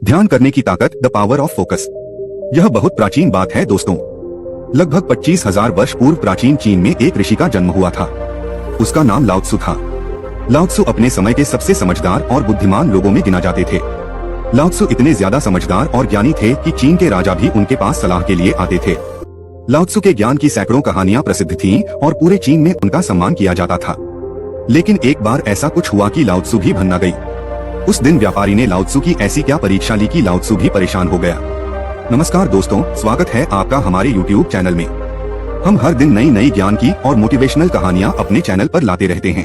ध्यान करने की ताकत, द पावर ऑफ फोकस। यह बहुत प्राचीन बात है दोस्तों। लगभग 25,000 वर्ष पूर्व प्राचीन चीन में एक ऋषि का जन्म हुआ था। उसका नाम लाओ त्सु था। लाओ त्सु अपने समय के सबसे समझदार और बुद्धिमान लोगों में गिना जाते थे। लाओ त्सु इतने ज्यादा समझदार और ज्ञानी थे कि चीन के राजा भी उनके पास सलाह के लिए आते थे। लाओ त्सु के ज्ञान की सैकड़ों कहानियां प्रसिद्ध थीं और पूरे चीन में उनका सम्मान किया जाता था। लेकिन एक बार ऐसा कुछ हुआ कि लाओ त्सु भी भन्न गई। उस दिन व्यापारी ने लाओ त्सु की ऐसी क्या परीक्षा ली कि लाओ त्सु भी परेशान हो गया। नमस्कार दोस्तों, स्वागत है आपका हमारे YouTube चैनल में। हम हर दिन नई नई ज्ञान की और मोटिवेशनल कहानियां अपने चैनल पर लाते रहते हैं।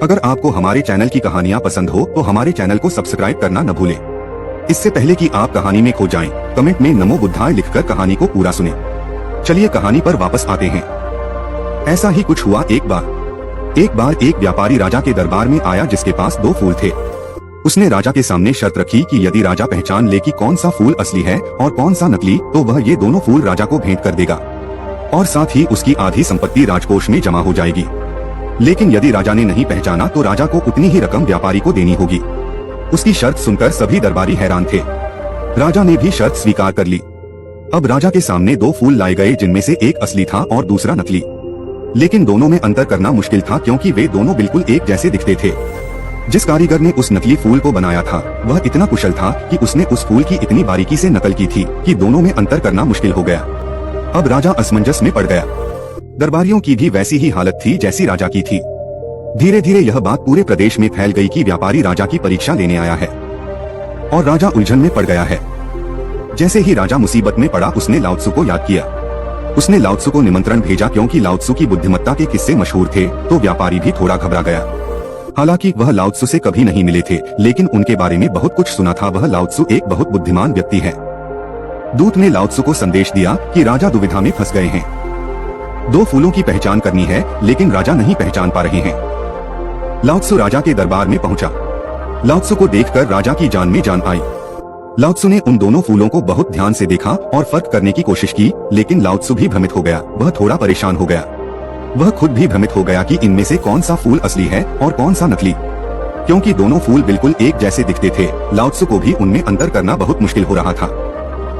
अगर आपको हमारे चैनल की कहानियां पसंद हो तो हमारे चैनल को सब्सक्राइब करना न भूलें। इससे पहले कि आप कहानी में खो जाएं, कमेंट में नमो बुद्धाय लिखकर कहानी को पूरा सुने। चलिए कहानी पर वापस आते हैं। ऐसा ही कुछ हुआ एक बार एक व्यापारी राजा के दरबार में आया जिसके पास 2 फूल थे। उसने राजा के सामने शर्त रखी कि यदि राजा पहचान ले कि कौन सा फूल असली है और कौन सा नकली, तो वह ये दोनों फूल राजा को भेंट कर देगा और साथ ही उसकी आधी संपत्ति राजकोष में जमा हो जाएगी। लेकिन यदि राजा ने नहीं पहचाना तो राजा को उतनी ही रकम व्यापारी को देनी होगी। उसकी शर्त सुनकर सभी दरबारी हैरान थे। राजा ने भी शर्त स्वीकार कर ली। अब राजा के सामने 2 फूल लाए गए जिनमें से एक असली था और दूसरा नकली। लेकिन दोनों में अंतर करना मुश्किल था क्योंकि वे दोनों बिल्कुल एक जैसे दिखते थे। जिस कारीगर ने उस नकली फूल को बनाया था वह इतना कुशल था कि उसने उस फूल की इतनी बारीकी से नकल की थी कि दोनों में अंतर करना मुश्किल हो गया। अब राजा असमंजस में पड़ गया। दरबारियों की भी वैसी ही हालत थी जैसी राजा की थी। धीरे धीरे यह बात पूरे प्रदेश में फैल गई कि व्यापारी राजा की परीक्षा लेने आया है और राजा उलझन में पड़ गया है। जैसे ही राजा मुसीबत में पड़ा उसने लाओ त्सु को याद किया। उसने लाओ त्सु को निमंत्रण भेजा क्योंकि लाओ त्सु की बुद्धिमत्ता के किस्से मशहूर थे, तो व्यापारी भी थोड़ा घबरा गया। हालांकि वह लाओ त्सु से कभी नहीं मिले थे, लेकिन उनके बारे में बहुत कुछ सुना था। वह लाओ त्सु एक बहुत बुद्धिमान व्यक्ति है। दूत ने लाओ त्सु को संदेश दिया कि राजा दुविधा में फंस गए हैं। 2 फूलों की पहचान करनी है लेकिन राजा नहीं पहचान पा रहे हैं। लाओ त्सु राजा के दरबार में पहुंचा। लाओ त्सु को देखकर राजा की जान में जान आई। लाओ त्सु ने उन दोनों फूलों को बहुत ध्यान से देखा और फर्क करने की कोशिश की, लेकिन लाओ त्सु भी भ्रमित हो गया। वह थोड़ा परेशान हो गया। वह खुद भी भ्रमित हो गया कि इनमें से कौन सा फूल असली है और कौन सा नकली। क्योंकि दोनों फूल बिल्कुल एक जैसे दिखते थे, लाओ त्सु को भी उनमें अंतर करना बहुत मुश्किल हो रहा था।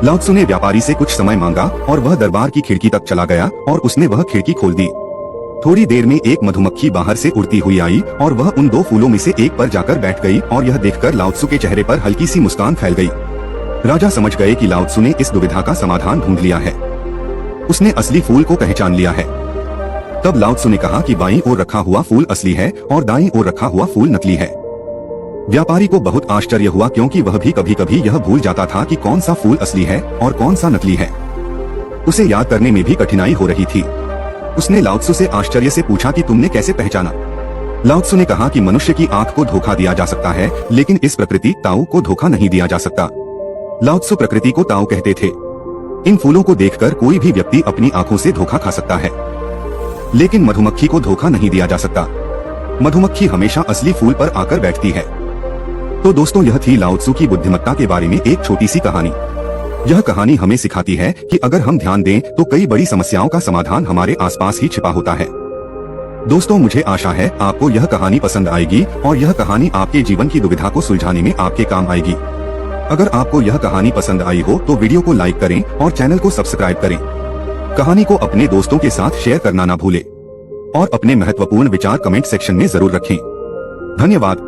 लाओ त्सु ने व्यापारी से कुछ समय मांगा और वह दरबार की खिड़की तक चला गया और उसने वह खिड़की खोल दी। थोड़ी देर में एक मधुमक्खी बाहर से उड़ती हुई आई और वह उन 2 फूलों में से एक पर जाकर बैठ गई और यह देखकर लाओ त्सु के चेहरे पर हल्की सी मुस्कान फैल गई। राजा समझ गए कि लाओ त्सु ने इस दुविधा का समाधान ढूंढ लिया है। उसने असली फूल को पहचान लिया है। तब लाओ त्सु ने कहा कि बाईं ओर रखा हुआ फूल असली है और दाईं ओर रखा हुआ फूल नकली है। व्यापारी को बहुत आश्चर्य हुआ क्योंकि वह भी कभी कभी यह भूल जाता था कि कौन सा फूल असली है और कौन सा नकली है। उसे याद करने में भी कठिनाई हो रही थी। उसने लाओ त्सु से आश्चर्य से पूछा कि तुमने कैसे पहचाना। लाओ त्सु ने कहा कि मनुष्य की आंख को धोखा दिया जा सकता है, लेकिन इस प्रकृति ताओ को धोखा नहीं दिया जा सकता। लाओ त्सु प्रकृति को ताओ कहते थे। इन फूलों को देखकर कोई भी व्यक्ति अपनी आंखों से धोखा खा सकता है, लेकिन मधुमक्खी को धोखा नहीं दिया जा सकता। मधुमक्खी हमेशा असली फूल पर आकर बैठती है। तो दोस्तों, यह थी लाओ त्सु की बुद्धिमत्ता के बारे में एक छोटी सी कहानी। यह कहानी हमें सिखाती है कि अगर हम ध्यान दें तो कई बड़ी समस्याओं का समाधान हमारे आसपास ही छिपा होता है। दोस्तों, मुझे आशा है आपको यह कहानी पसंद आएगी और यह कहानी आपके जीवन की दुविधा को सुलझाने में आपके काम आएगी। अगर आपको यह कहानी पसंद आई हो तो वीडियो को लाइक करें और चैनल को सब्सक्राइब करें। कहानी को अपने दोस्तों के साथ शेयर करना ना भूलें और अपने महत्वपूर्ण विचार कमेंट सेक्शन में जरूर रखें। धन्यवाद।